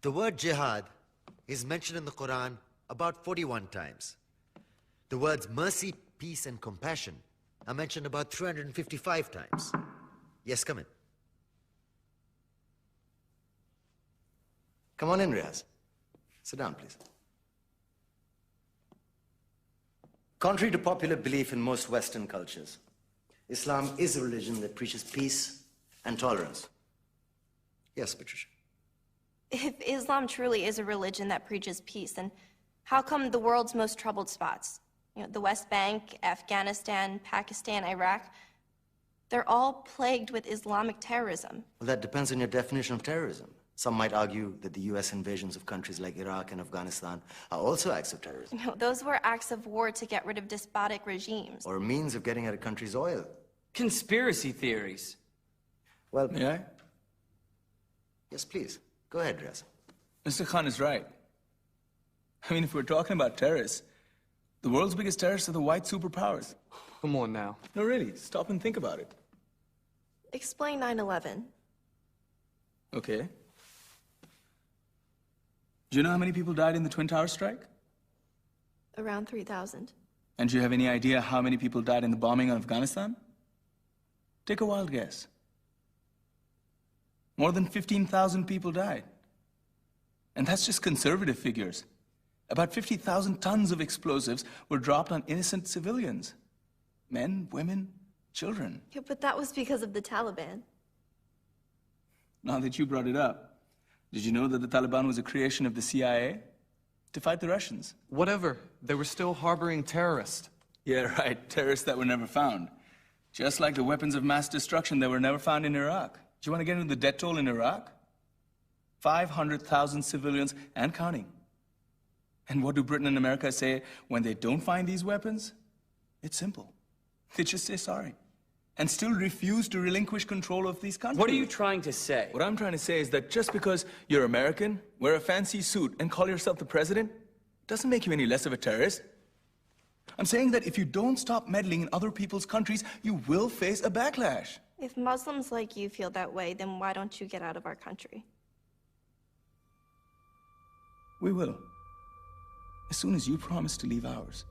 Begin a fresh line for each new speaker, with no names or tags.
The word jihad is mentioned in the Quran about 41 times. The words mercy, peace, and compassion are mentioned about 355 times. Yes, come in.
Come on in, Riaz. Sit down, please. Contrary to popular belief in most Western cultures, Islam is a religion that preaches peace and tolerance. Yes, Patricia.
If Islam truly is a religion that preaches peace, then how come the world's most troubled spots, the West Bank, Afghanistan, Pakistan, Iraq, they're all plagued with Islamic terrorism?
Well, that depends on your definition of terrorism. Some might argue that the U.S. invasions of countries like Iraq and Afghanistan are also acts of terrorism.
No, those were acts of war to get rid of despotic regimes.
Or a means of getting at a country's oil.
Conspiracy theories.
Well,
May I?
Yes, please. Go ahead, Riaz.
Mr. Khan is right. I mean, if we're talking about terrorists, the world's biggest terrorists are the white superpowers.
Come on now.
No, really, stop and think about it.
Explain 9/11.
Okay. Do you know how many people died in the Twin Towers strike?
Around 3,000.
And do you have any idea how many people died in the bombing of Afghanistan? Take a wild guess. More than 15,000 people died. And that's just conservative figures. About 50,000 tons of explosives were dropped on innocent civilians. Men, women, children.
Yeah, but that was because of the Taliban.
Now that you brought it up, did you know that the Taliban was a creation of the CIA to fight the Russians?
Whatever. They were still harboring terrorists.
Yeah, right. Terrorists that were never found. Just like the weapons of mass destruction that were never found in Iraq. Do you want to get into the death toll in Iraq? 500,000 civilians and counting. And what do Britain and America say when they don't find these weapons? It's simple. They just say sorry. And still refuse to relinquish control of these countries.
What are you trying to say?
What I'm trying to say is that just because you're American, wear a fancy suit, and call yourself the president, doesn't make you any less of a terrorist. I'm saying that if you don't stop meddling in other people's countries, you will face a backlash.
If Muslims like you feel that way, then why don't you get out of our country?
We will. As soon as you promise to leave ours.